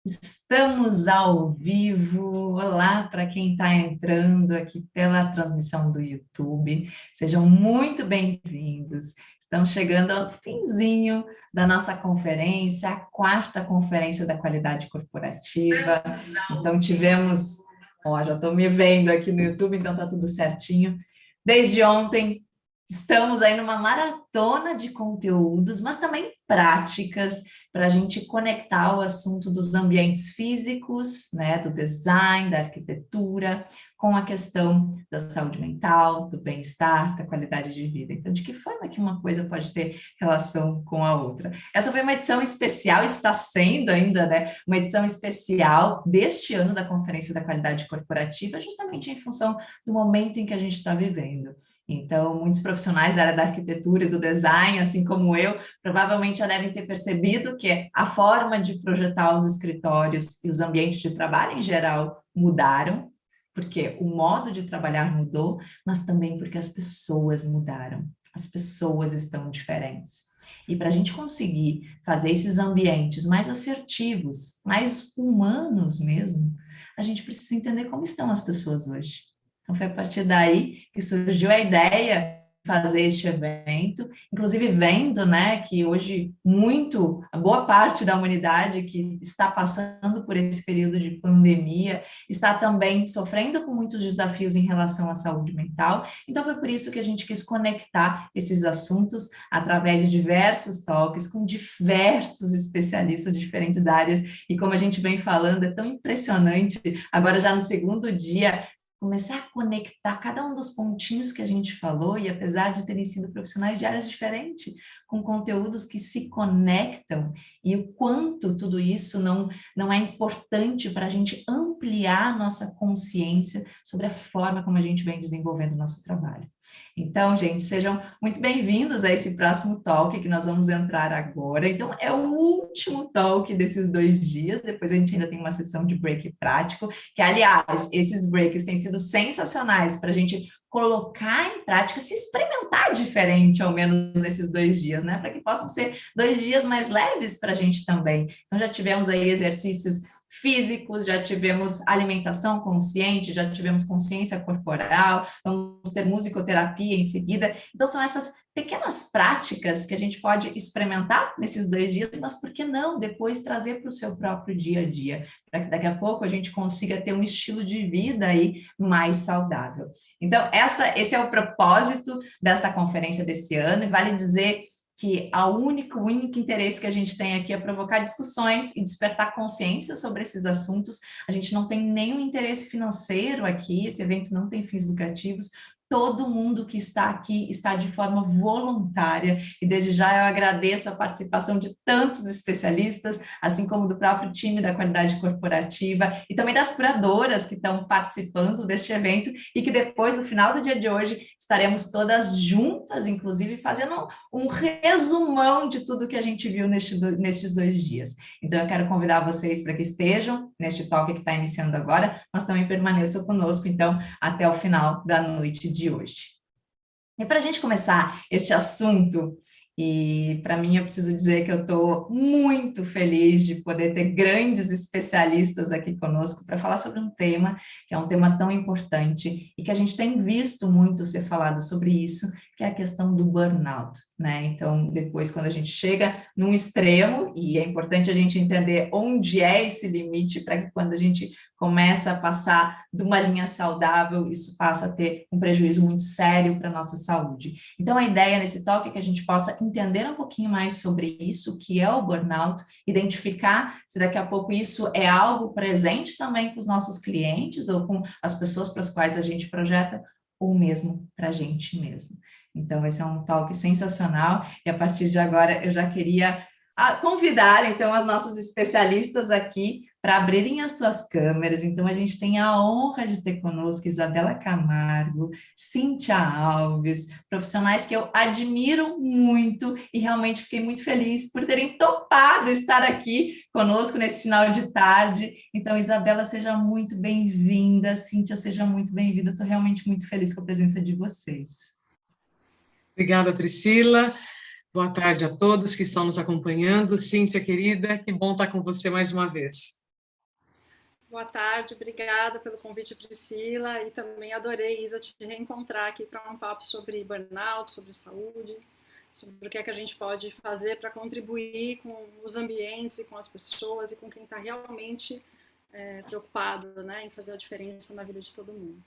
Estamos ao vivo. Olá para quem está entrando aqui pela transmissão do YouTube. Sejam muito bem-vindos. Estamos chegando ao finzinho da nossa conferência, a quarta conferência da qualidade corporativa. Então tivemos, ó, já estou me vendo aqui no YouTube, então está tudo certinho. Desde ontem estamos aí numa maratona de conteúdos, mas também práticas para a gente conectar o assunto dos ambientes físicos, né, do design, da arquitetura, com a questão da saúde mental, do bem-estar, da qualidade de vida. Então, de que forma que uma coisa pode ter relação com a outra? Essa foi uma edição especial, está sendo ainda, né, uma edição especial deste ano da Conferência da Qualidade Corporativa, justamente em função do momento em que a gente está vivendo. Então, muitos profissionais da área da arquitetura e do design, assim como eu, provavelmente já devem ter percebido que a forma de projetar os escritórios e os ambientes de trabalho em geral mudaram, porque o modo de trabalhar mudou, mas também porque as pessoas mudaram. As pessoas estão diferentes. E para a gente conseguir fazer esses ambientes mais assertivos, mais humanos mesmo, a gente precisa entender como estão as pessoas hoje. Então, foi a partir daí que surgiu a ideia de fazer este evento, inclusive vendo, né, que hoje a boa parte da humanidade que está passando por esse período de pandemia, está também sofrendo com muitos desafios em relação à saúde mental. Então, foi por isso que a gente quis conectar esses assuntos através de diversos talks com diversos especialistas de diferentes áreas. E como a gente vem falando, é tão impressionante, agora já no segundo dia, começar a conectar cada um dos pontinhos que a gente falou, e apesar de terem sido profissionais de áreas diferentes, com conteúdos que se conectam, e o quanto tudo isso não é importante para a gente ampliar nossa consciência sobre a forma como a gente vem desenvolvendo o nosso trabalho. Então, gente, sejam muito bem-vindos a esse próximo talk que nós vamos entrar agora. Então, é o último talk desses 2 dias, depois a gente ainda tem uma sessão de break prático, que, aliás, esses breaks têm sido sensacionais para a gente colocar em prática, se experimentar diferente, ao menos nesses 2 dias, né? Para que possam ser 2 dias mais leves para a gente também. Então, já tivemos aí exercícios físicos, já tivemos alimentação consciente, já tivemos consciência corporal, vamos ter musicoterapia em seguida. Então, são essas pequenas práticas que a gente pode experimentar nesses 2 dias, mas por que não depois trazer para o seu próprio dia a dia, para que daqui a pouco a gente consiga ter um estilo de vida aí mais saudável. Então, esse é o propósito desta conferência desse ano, e vale dizer que o único interesse que a gente tem aqui é provocar discussões e despertar consciência sobre esses assuntos. A gente não tem nenhum interesse financeiro aqui, esse evento não tem fins lucrativos. Todo mundo que está aqui está de forma voluntária, e desde já eu agradeço a participação de tantos especialistas, assim como do próprio time da qualidade corporativa e também das curadoras que estão participando deste evento, e que depois, no final do dia de hoje, estaremos todas juntas, inclusive, fazendo um resumão de tudo que a gente viu nestes 2 dias. Então, eu quero convidar vocês para que estejam neste talk que está iniciando agora, mas também permaneçam conosco, então, até o final da noite de hoje. E para a gente começar este assunto, e para mim eu preciso dizer que eu estou muito feliz de poder ter grandes especialistas aqui conosco para falar sobre um tema que é um tema tão importante e que a gente tem visto muito ser falado sobre isso, que é a questão do burnout, né? Então, depois, quando a gente chega num extremo, e é importante a gente entender onde é esse limite, para que quando a gente começa a passar de uma linha saudável, isso passa a ter um prejuízo muito sério para a nossa saúde. Então, a ideia nesse talk é que a gente possa entender um pouquinho mais sobre isso, o que é o burnout, identificar se daqui a pouco isso é algo presente também com os nossos clientes ou com as pessoas para as quais a gente projeta, ou mesmo para a gente mesmo. Então, esse é um talk sensacional, e a partir de agora eu já queria convidar, então, as nossas especialistas aqui para abrirem as suas câmeras. Então, a gente tem a honra de ter conosco Isabela Camargo, Cíntia Alves, profissionais que eu admiro muito, e realmente fiquei muito feliz por terem topado estar aqui conosco nesse final de tarde. Então, Isabela, seja muito bem-vinda, Cíntia, seja muito bem-vinda, estou realmente muito feliz com a presença de vocês. Obrigada, Priscila. Boa tarde a todos que estão nos acompanhando. Cíntia, querida, que bom estar com você mais uma vez. Boa tarde, obrigada pelo convite, Priscila, e também adorei, Isa, te reencontrar aqui para um papo sobre burnout, sobre saúde, sobre o que é que a gente pode fazer para contribuir com os ambientes e com as pessoas e com quem está realmente preocupado, né, em fazer a diferença na vida de todo mundo.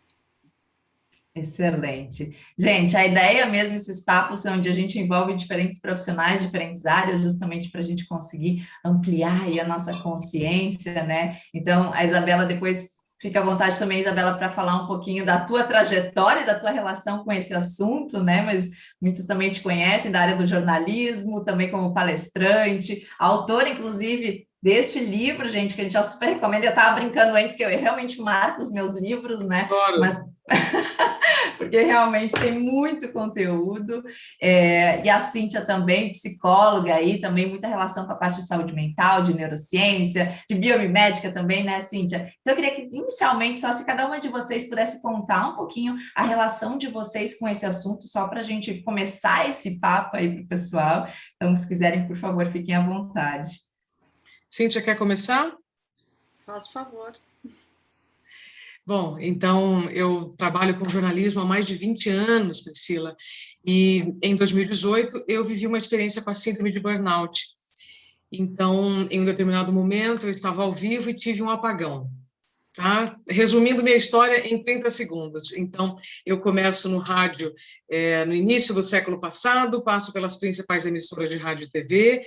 Excelente. Gente, a ideia mesmo, esses papos são onde a gente envolve diferentes profissionais, diferentes áreas, justamente para a gente conseguir ampliar aí a nossa consciência, né? Então, a Isabela depois fica à vontade também, Isabela, para falar um pouquinho da tua trajetória, da tua relação com esse assunto, né? Mas muitos também te conhecem da área do jornalismo, também como palestrante, autora, inclusive, deste livro, gente, que a gente já super recomenda. Eu estava brincando antes que eu realmente marco os meus livros, né? Adoro. Mas porque realmente tem muito conteúdo, e a Cíntia também, psicóloga aí, também muita relação com a parte de saúde mental, de neurociência, de biomimética também, né, Cíntia? Então eu queria que inicialmente, só se cada uma de vocês pudesse contar um pouquinho a relação de vocês com esse assunto, só para a gente começar esse papo aí para o pessoal. Então, se quiserem, por favor, fiquem à vontade. Cíntia, quer começar? Faça favor. Bom, então eu trabalho com jornalismo há mais de 20 anos, Priscila, e em 2018 eu vivi uma experiência com a síndrome de burnout. Então, em um determinado momento, eu estava ao vivo e tive um apagão. Tá? Resumindo minha história em 30 segundos. Então, eu começo no rádio no início do século passado, passo pelas principais emissoras de rádio e TV,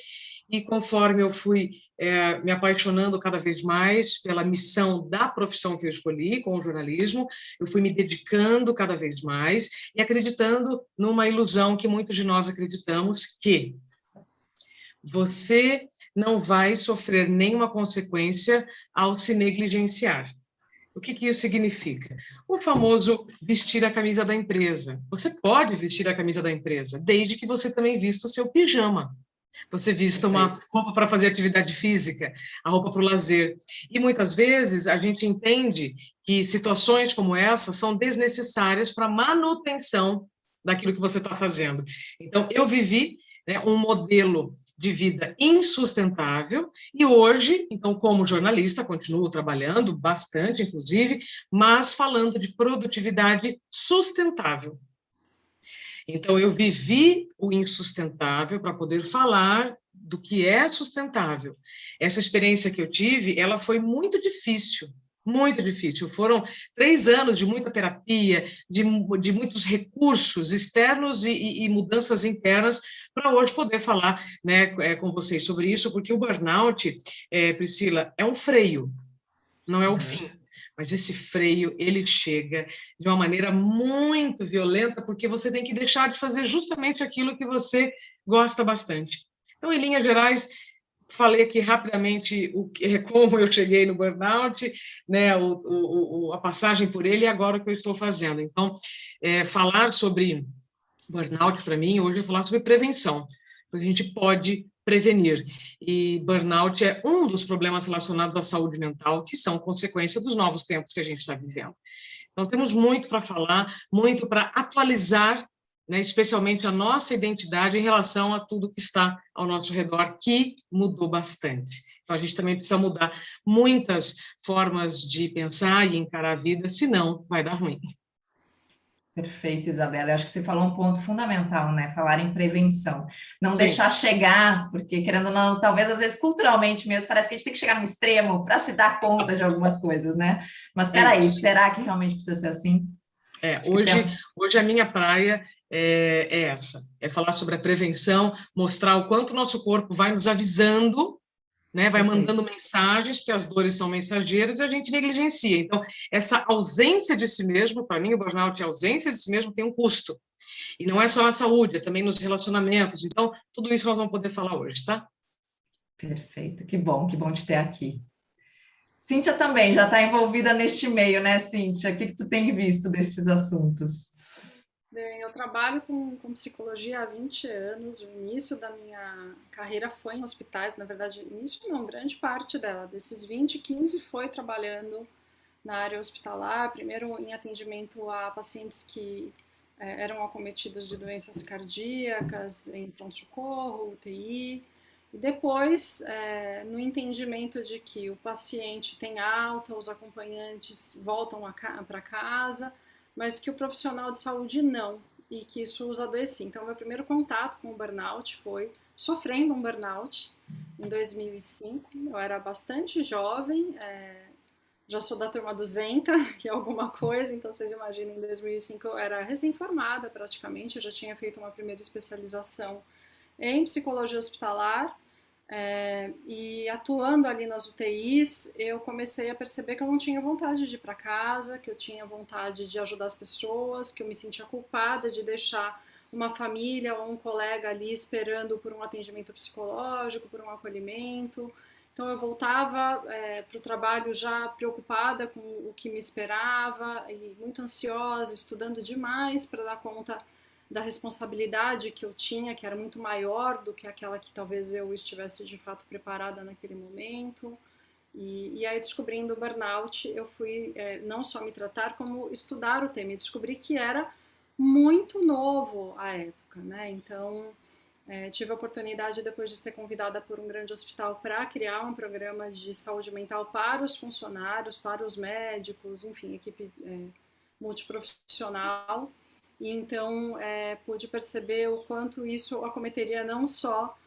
e conforme eu fui me apaixonando cada vez mais pela missão da profissão que eu escolhi, com o jornalismo, eu fui me dedicando cada vez mais e acreditando numa ilusão que muitos de nós acreditamos, que você não vai sofrer nenhuma consequência ao se negligenciar. O que isso significa? O famoso vestir a camisa da empresa. Você pode vestir a camisa da empresa, desde que você também vista o seu pijama. Você vista uma roupa para fazer atividade física, a roupa para o lazer. E muitas vezes a gente entende que situações como essa são desnecessárias para a manutenção daquilo que você está fazendo. Então, eu vivi um modelo de vida insustentável e hoje, então, como jornalista, continuo trabalhando bastante, inclusive, mas falando de produtividade sustentável. Então, eu vivi o insustentável para poder falar do que é sustentável. Essa experiência que eu tive, ela foi muito difícil, muito difícil. Foram 3 anos de muita terapia, de muitos recursos externos e mudanças internas para hoje poder falar, né, com vocês sobre isso, porque o burnout, Priscila, é um freio, não é o fim. Mas esse freio, ele chega de uma maneira muito violenta, porque você tem que deixar de fazer justamente aquilo que você gosta bastante. Então, em linhas gerais, falei aqui rapidamente como eu cheguei no burnout, né, a passagem por ele e agora o que eu estou fazendo. Então, falar sobre burnout, para mim, hoje é falar sobre prevenção, porque a gente pode prevenir. E burnout é um dos problemas relacionados à saúde mental, que são consequência dos novos tempos que a gente está vivendo. Então, temos muito para falar, muito para atualizar, né, especialmente a nossa identidade em relação a tudo que está ao nosso redor, que mudou bastante. Então, a gente também precisa mudar muitas formas de pensar e encarar a vida, senão vai dar ruim. Perfeito, Isabela. Eu acho que você falou um ponto fundamental, né? Falar em prevenção. Não Sim. deixar chegar, porque, querendo ou não, talvez às vezes culturalmente mesmo, parece que a gente tem que chegar no extremo para se dar conta de algumas coisas, né? Mas peraí, será que realmente precisa ser assim? Hoje a minha praia é essa, é falar sobre a prevenção, mostrar o quanto o nosso corpo vai nos avisando, né, vai mandando mensagens, que as dores são mensageiras e a gente negligencia. Então, essa ausência de si mesmo, para mim, o burnout, a ausência de si mesmo tem um custo. E não é só na saúde, é também nos relacionamentos. Então, tudo isso nós vamos poder falar hoje, tá? Perfeito, que bom te ter aqui. Cíntia também já está envolvida neste meio, né, Cíntia? O que tu tem visto destes assuntos? Bem, eu trabalho com psicologia há 20 anos. O início da minha carreira foi em hospitais, na verdade, início não, grande parte dela. Desses 20, 15 foi trabalhando na área hospitalar, primeiro em atendimento a pacientes que eram acometidos de doenças cardíacas, em pronto-socorro, UTI, E depois, no entendimento de que o paciente tem alta, os acompanhantes voltam para casa, mas que o profissional de saúde não, e que isso os adoecia. Então, meu primeiro contato com o burnout foi sofrendo um burnout em 2005. Eu era bastante jovem, já sou da turma 200, que é alguma coisa, então vocês imaginem, em 2005 eu era recém-formada praticamente, eu já tinha feito uma primeira especialização em psicologia hospitalar, e atuando ali nas UTIs, eu comecei a perceber que eu não tinha vontade de ir para casa, que eu tinha vontade de ajudar as pessoas, que eu me sentia culpada de deixar uma família ou um colega ali esperando por um atendimento psicológico, por um acolhimento. Então eu voltava para o trabalho já preocupada com o que me esperava e muito ansiosa, estudando demais para dar conta da responsabilidade que eu tinha, que era muito maior do que aquela que talvez eu estivesse de fato preparada naquele momento. E aí, descobrindo o burnout, eu fui não só me tratar, como estudar o tema. E descobri que era muito novo à época, né? Então, tive a oportunidade, depois de ser convidada por um grande hospital, para criar um programa de saúde mental para os funcionários, para os médicos, enfim, equipe multiprofissional. E então pude perceber o quanto isso acometeria não só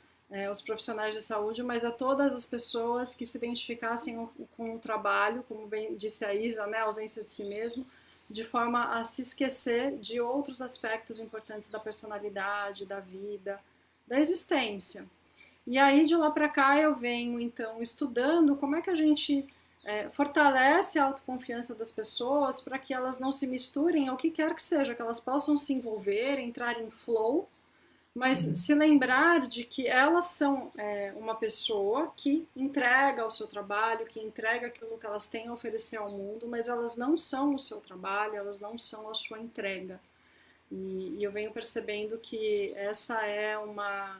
os profissionais de saúde, mas a todas as pessoas que se identificassem com o trabalho, como bem disse a Isa, né, a ausência de si mesmo, de forma a se esquecer de outros aspectos importantes da personalidade, da vida, da existência. E aí de lá para cá eu venho então estudando como é que a gente fortalece a autoconfiança das pessoas para que elas não se misturem ao que quer que seja, que elas possam se envolver, entrar em flow, mas se lembrar de que elas são uma pessoa que entrega o seu trabalho, que entrega aquilo que elas têm a oferecer ao mundo, mas elas não são o seu trabalho, elas não são a sua entrega. E eu venho percebendo que essa é uma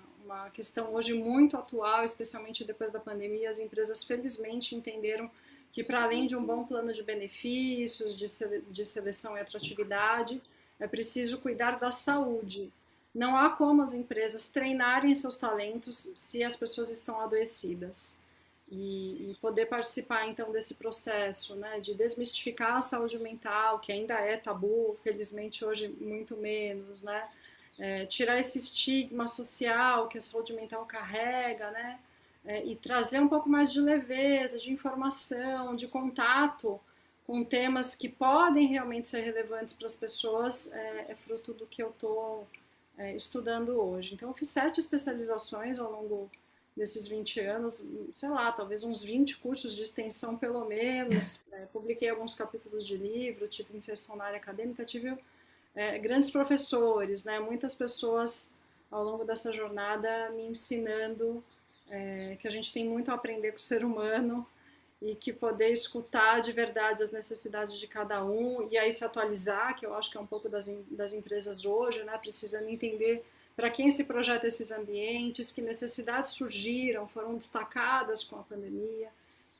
questão hoje muito atual, especialmente depois da pandemia. As empresas felizmente entenderam que, para além de um bom plano de benefícios, de seleção e atratividade, é preciso cuidar da saúde. Não há como as empresas treinarem seus talentos se as pessoas estão adoecidas. E poder participar, então, desse processo, né, de desmistificar a saúde mental, que ainda é tabu, felizmente hoje muito menos, né, tirar esse estigma social que a saúde mental carrega, né, e trazer um pouco mais de leveza, de informação, de contato com temas que podem realmente ser relevantes para as pessoas, é fruto do que eu estou estudando hoje. Então, eu fiz 7 especializações ao longo desses 20 anos, sei lá, talvez uns 20 cursos de extensão pelo menos, publiquei alguns capítulos de livro, tive inserção na área acadêmica, tive grandes professores, né, muitas pessoas ao longo dessa jornada me ensinando que a gente tem muito a aprender com o ser humano e que poder escutar de verdade as necessidades de cada um e aí se atualizar, que eu acho que é um pouco das empresas hoje, né, precisando entender para quem se projeta esses ambientes, que necessidades surgiram, foram destacadas com a pandemia.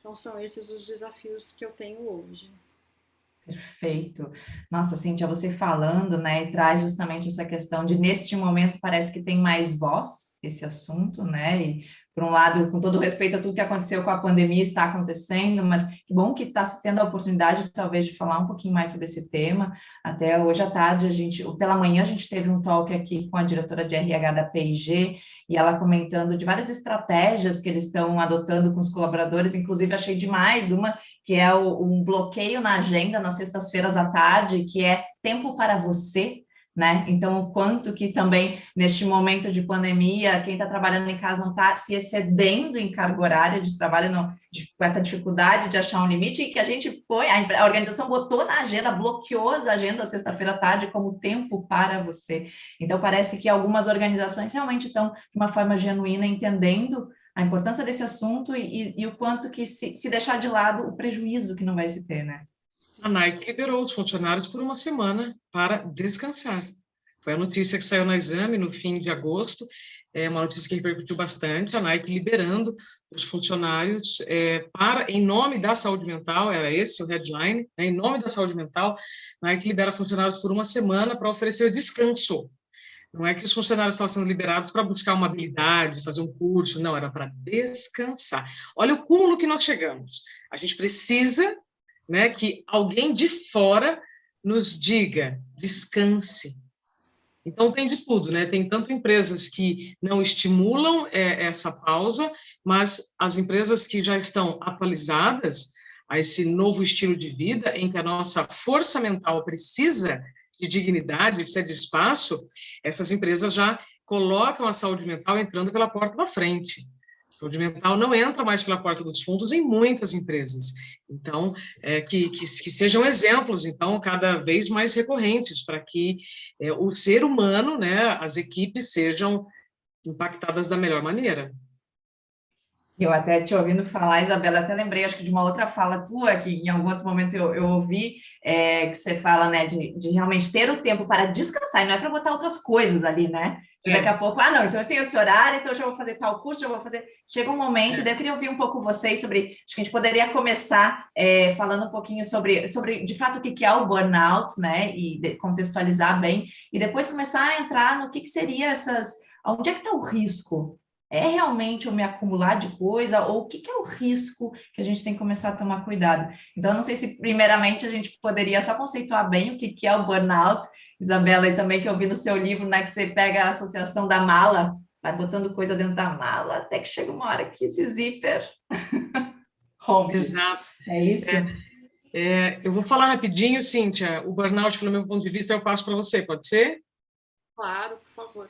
Então, são esses os desafios que eu tenho hoje. Perfeito. Nossa, Cíntia, você falando, né, e traz justamente essa questão de, neste momento, parece que tem mais voz esse assunto, né, e por um lado, com todo respeito a tudo que aconteceu com a pandemia, está acontecendo, mas que bom que está tendo a oportunidade, talvez, de falar um pouquinho mais sobre esse tema. Até hoje à tarde, pela manhã, a gente teve um talk aqui com a diretora de RH da P&G, e ela comentando de várias estratégias que eles estão adotando com os colaboradores, inclusive achei demais uma, que é um bloqueio na agenda nas sextas-feiras à tarde, que é tempo para você, né? Então, o quanto que também, neste momento de pandemia, quem está trabalhando em casa não está se excedendo em carga horária de trabalho, com essa dificuldade de achar um limite, e que a gente a organização botou na agenda, bloqueou as agendas sexta-feira à tarde como tempo para você. Então, parece que algumas organizações realmente estão, de uma forma genuína, entendendo a importância desse assunto e o quanto que se deixar de lado o prejuízo que não vai se ter, né? A Nike liberou os funcionários por uma semana para descansar. Foi a notícia que saiu no Exame no fim de agosto, é uma notícia que repercutiu bastante, a Nike liberando os funcionários em nome da saúde mental, era esse o headline, né? Em nome da saúde mental, a Nike libera funcionários por uma semana para oferecer descanso. Não é que os funcionários estavam sendo liberados para buscar uma habilidade, fazer um curso, não, era para descansar. Olha o cúmulo que nós chegamos. A gente precisa, né, que alguém de fora nos diga, descanse. Então, tem de tudo, né? Tem tanto empresas que não estimulam essa pausa, mas as empresas que já estão atualizadas a esse novo estilo de vida, em que a nossa força mental precisa de dignidade, precisa de espaço, essas empresas já colocam a saúde mental entrando pela porta da frente. A saúde mental não entra mais pela porta dos fundos em muitas empresas. Então, que sejam exemplos, então, cada vez mais recorrentes, para que o ser humano, né, as equipes sejam impactadas da melhor maneira. Eu até te ouvindo falar, Isabela, até lembrei, acho que de uma outra fala tua, que em algum outro momento eu ouvi, que você fala, né, de realmente ter o tempo para descansar, e não é para botar outras coisas ali, né? E daqui a pouco, não, então eu tenho esse horário, então eu já vou fazer tal curso, já vou fazer... Chega um momento, e daí eu queria ouvir um pouco vocês sobre... Acho que a gente poderia começar falando um pouquinho sobre, de fato, o que é o burnout, né? E contextualizar bem, e depois começar a entrar no que seria essas... Onde é que está o risco? É realmente eu me acumular de coisa, ou o que é o risco que a gente tem que começar a tomar cuidado? Então, não sei se, primeiramente, a gente poderia só conceituar bem o que é o burnout, Isabela, e também que eu vi no seu livro, né, que você pega a associação da mala, vai botando coisa dentro da mala, até que chega uma hora que esse zíper rompe. Exato. É isso? Eu vou falar rapidinho, Cíntia, o burnout, pelo meu ponto de vista, eu passo para você, pode ser? Claro, por favor.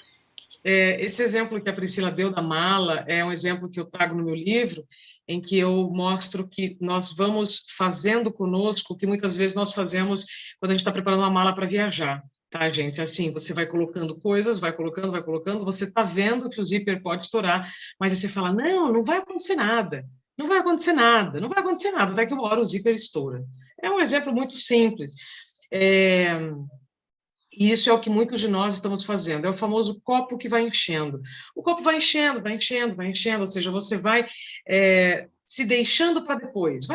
Esse exemplo que a Priscila deu da mala é um exemplo que eu trago no meu livro, em que eu mostro que nós vamos fazendo conosco o que muitas vezes nós fazemos quando a gente está preparando uma mala para viajar, tá, gente? Assim, você vai colocando coisas, vai colocando, você está vendo que o zíper pode estourar, mas aí você fala, não vai acontecer nada, não vai acontecer nada, não vai acontecer nada, daqui a uma hora o zíper estoura. É um exemplo muito simples. E isso é o que muitos de nós estamos fazendo, é o famoso copo que vai enchendo. O copo vai enchendo, ou seja, você vai se deixando para depois,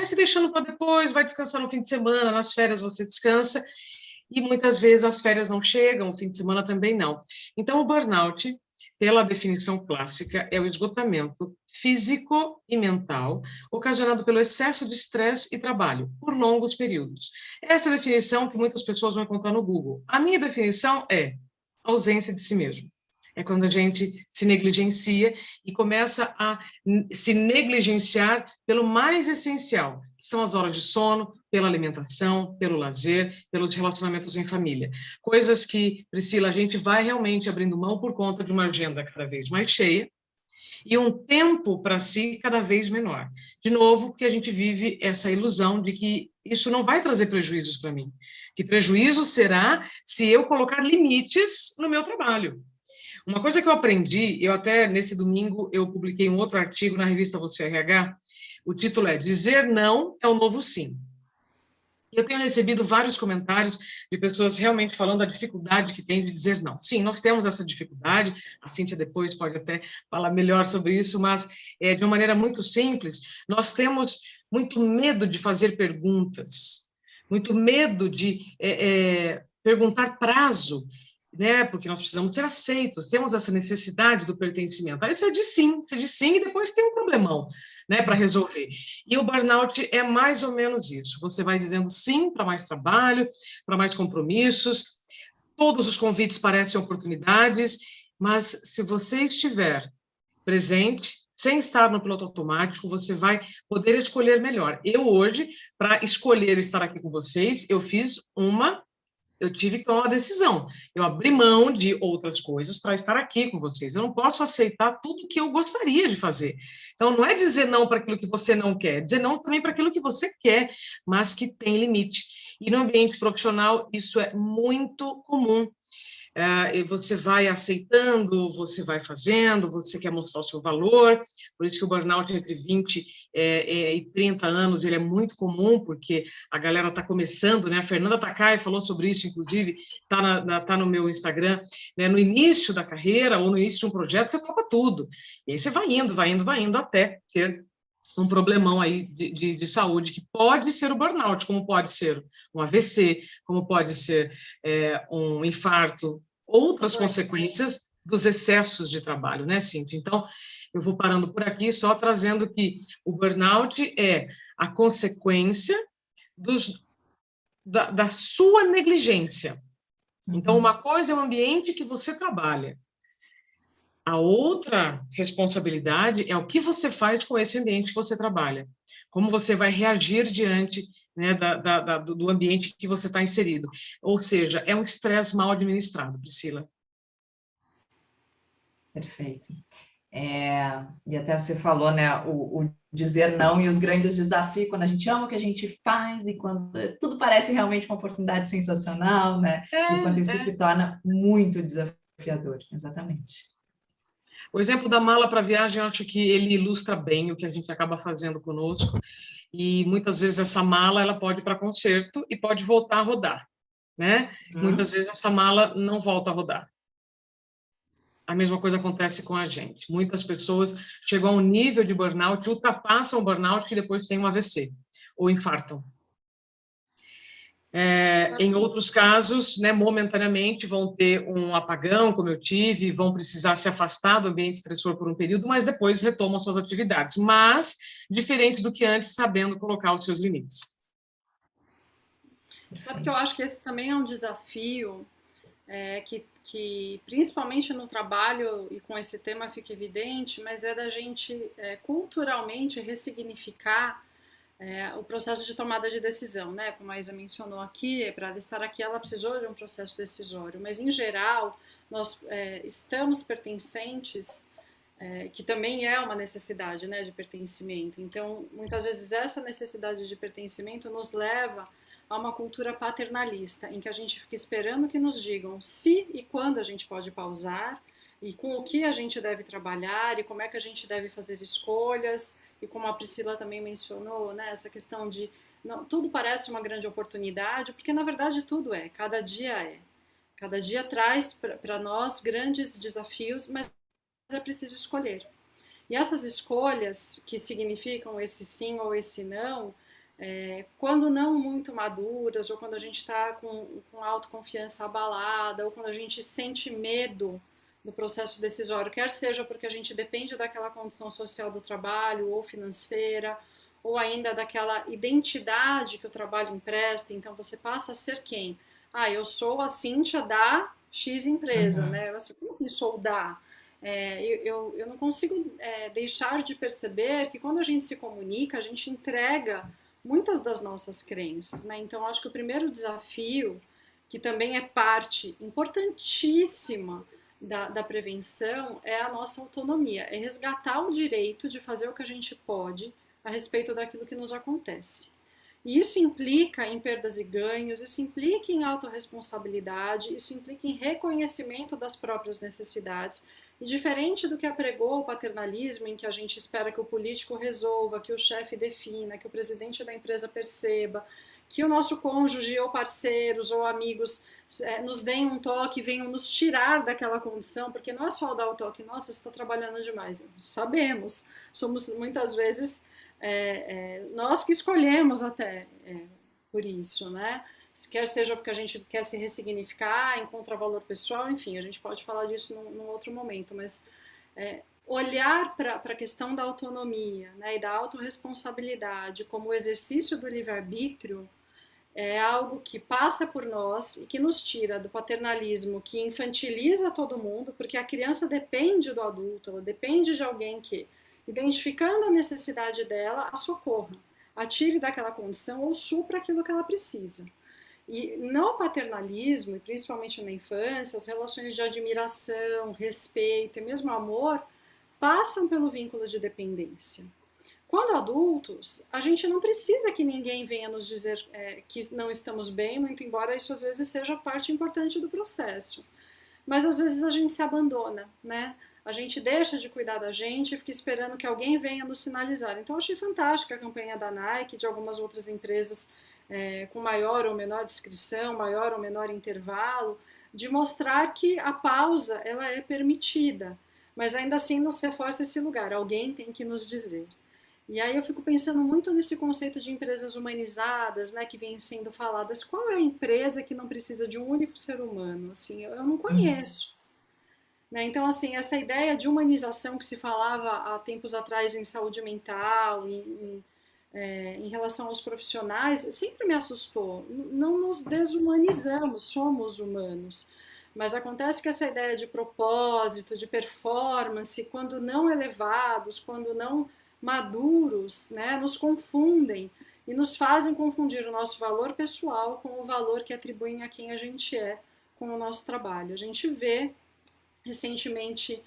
vai descansar no fim de semana, nas férias você descansa, e muitas vezes as férias não chegam, o fim de semana também não. Então, o burnout, pela definição clássica, é o esgotamento físico e mental ocasionado pelo excesso de estresse e trabalho por longos períodos. Essa é a definição que muitas pessoas vão encontrar no Google. A minha definição é ausência de si mesmo. É quando a gente se negligencia e começa a se negligenciar pelo mais essencial, que são as horas de sono, pela alimentação, pelo lazer, pelos relacionamentos em família. Coisas que, Priscila, a gente vai realmente abrindo mão por conta de uma agenda cada vez mais cheia e um tempo para si cada vez menor. De novo, que a gente vive essa ilusão de que isso não vai trazer prejuízos para mim. Que prejuízo será se eu colocar limites no meu trabalho. Uma coisa que eu aprendi, eu até nesse domingo eu publiquei um outro artigo na revista Você RH, o título é Dizer Não é o Novo Sim. Eu tenho recebido vários comentários de pessoas realmente falando da dificuldade que tem de dizer não. Sim, nós temos essa dificuldade, a Cíntia depois pode até falar melhor sobre isso, mas de uma maneira muito simples, nós temos muito medo de fazer perguntas, muito medo de perguntar prazo, né? Porque nós precisamos ser aceitos, temos essa necessidade do pertencimento. Aí você diz sim e depois tem um problemão, né, para resolver. E o burnout é mais ou menos isso. Você vai dizendo sim para mais trabalho, para mais compromissos, todos os convites parecem oportunidades, mas se você estiver presente, sem estar no piloto automático, você vai poder escolher melhor. Eu hoje, para escolher estar aqui com vocês, eu tive que tomar uma decisão. Eu abri mão de outras coisas para estar aqui com vocês. Eu não posso aceitar tudo que eu gostaria de fazer. Então, não é dizer não para aquilo que você não quer, é dizer não também para aquilo que você quer, mas que tem limite. E no ambiente profissional, isso é muito comum. E você vai aceitando, você vai fazendo, você quer mostrar o seu valor, por isso que o burnout entre 20 e 30 anos, ele é muito comum, porque a galera está começando, né? A Fernanda Takai falou sobre isso, inclusive, tá no meu Instagram, né? No início da carreira ou no início de um projeto, você topa tudo, e aí você vai indo, até ter um problemão aí de saúde, que pode ser o burnout, como pode ser um AVC, como pode ser um infarto, outras consequências dos excessos de trabalho, né, Cíntia? Então, eu vou parando por aqui, só trazendo que o burnout é a consequência da sua negligência. Então, uma coisa é o ambiente que você trabalha. A outra responsabilidade é o que você faz com esse ambiente que você trabalha. Como você vai reagir diante, né, do ambiente que você está inserido. Ou seja, é um estresse mal administrado, Priscila. Perfeito. E até você falou, né, o dizer não e os grandes desafios, quando a gente ama o que a gente faz e quando tudo parece realmente uma oportunidade sensacional, né, e o quanto isso se torna muito desafiador, exatamente. O exemplo da mala para viagem, eu acho que ele ilustra bem o que a gente acaba fazendo conosco, e muitas vezes essa mala ela pode ir para conserto e pode voltar a rodar, né? Muitas vezes essa mala não volta a rodar. A mesma coisa acontece com a gente. Muitas pessoas chegam a um nível de burnout, ultrapassam o burnout que depois tem um AVC ou infartam. Em outros casos, né, momentaneamente vão ter um apagão, como eu tive, vão precisar se afastar do ambiente estressor por um período, mas depois retomam suas atividades. Mas, diferente do que antes, sabendo colocar os seus limites. Sabe que eu acho que esse também é um desafio que principalmente no trabalho, e com esse tema fica evidente, mas é da gente culturalmente ressignificar o processo de tomada de decisão, né? Como a Isa mencionou aqui, para ela estar aqui, ela precisou de um processo decisório, mas em geral nós estamos pertencentes, que também é uma necessidade, né, de pertencimento. Então, muitas vezes essa necessidade de pertencimento nos leva a uma cultura paternalista, em que a gente fica esperando que nos digam se e quando a gente pode pausar, e com o que a gente deve trabalhar, e como é que a gente deve fazer escolhas, e como a Priscila também mencionou, né, essa questão de não, tudo parece uma grande oportunidade, porque na verdade tudo é, cada dia é. Cada dia traz para nós grandes desafios, mas é preciso escolher. E essas escolhas, que significam esse sim ou esse não, quando não muito maduras, ou quando a gente está com a autoconfiança abalada, ou quando a gente sente medo do processo decisório, quer seja porque a gente depende daquela condição social do trabalho, ou financeira, ou ainda daquela identidade que o trabalho empresta, então você passa a ser quem? Ah, eu sou a Cíntia da X empresa, né? Como assim sou da? Eu não consigo deixar de perceber que quando a gente se comunica, a gente entrega muitas das nossas crenças, né? Então, acho que o primeiro desafio, que também é parte importantíssima da prevenção, é a nossa autonomia, é resgatar o direito de fazer o que a gente pode a respeito daquilo que nos acontece. E isso implica em perdas e ganhos, isso implica em autorresponsabilidade, isso implica em reconhecimento das próprias necessidades. E diferente do que apregou o paternalismo, em que a gente espera que o político resolva, que o chefe defina, que o presidente da empresa perceba, que o nosso cônjuge ou parceiros ou amigos nos deem um toque e venham nos tirar daquela condição, porque não é só dar o toque, nossa, você está trabalhando demais. Sabemos, somos muitas vezes nós que escolhemos até por isso, né? Quer seja porque a gente quer se ressignificar, encontra valor pessoal, enfim, a gente pode falar disso num outro momento, mas olhar para a questão da autonomia, né, e da autorresponsabilidade como o exercício do livre-arbítrio é algo que passa por nós e que nos tira do paternalismo que infantiliza todo mundo, porque a criança depende do adulto, ela depende de alguém que, identificando a necessidade dela, a socorra, a tire daquela condição ou supra aquilo que ela precisa. E no paternalismo, e principalmente na infância, as relações de admiração, respeito e mesmo amor passam pelo vínculo de dependência. Quando adultos, a gente não precisa que ninguém venha nos dizer que não estamos bem, muito embora isso às vezes seja parte importante do processo. Mas às vezes a gente se abandona, né? A gente deixa de cuidar da gente e fica esperando que alguém venha nos sinalizar. Então eu achei fantástica a campanha da Nike, de algumas outras empresas com maior ou menor descrição, maior ou menor intervalo, de mostrar que a pausa ela é permitida, mas ainda assim nos reforça esse lugar, alguém tem que nos dizer. E aí eu fico pensando muito nesse conceito de empresas humanizadas, né, que vem sendo faladas. Qual é a empresa que não precisa de um único ser humano? Assim, eu não Uhum. conheço. Né? Então, assim, essa ideia de humanização que se falava há tempos atrás em saúde mental, em relação aos profissionais, sempre me assustou. Não nos desumanizamos, somos humanos. Mas acontece que essa ideia de propósito, de performance, quando não elevados, quando não maduros, né, nos confundem e nos fazem confundir o nosso valor pessoal com o valor que atribuem a quem a gente é com o nosso trabalho. A gente vê recentemente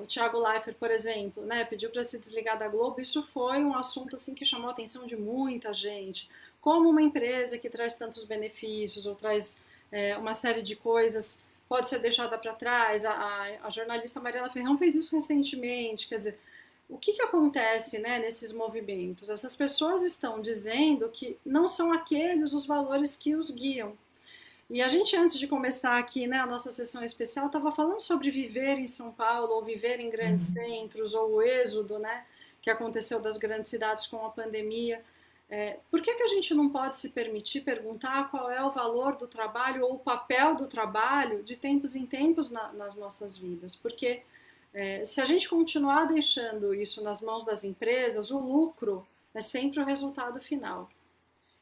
o Thiago Leifert, por exemplo, né, pediu para se desligar da Globo. Isso foi um assunto assim que chamou a atenção de muita gente. Como uma empresa que traz tantos benefícios ou traz uma série de coisas pode ser deixada para trás? A jornalista Mariana Ferrão fez isso recentemente. Quer dizer, o que acontece, né, nesses movimentos? Essas pessoas estão dizendo que não são aqueles os valores que os guiam. E a gente, antes de começar aqui, né, a nossa sessão especial, estava falando sobre viver em São Paulo, ou viver em grandes Uhum. centros, ou o êxodo, né, que aconteceu das grandes cidades com a pandemia. Por que a gente não pode se permitir perguntar qual é o valor do trabalho ou o papel do trabalho de tempos em tempos nas nossas vidas? Porque se a gente continuar deixando isso nas mãos das empresas, o lucro é sempre o resultado final.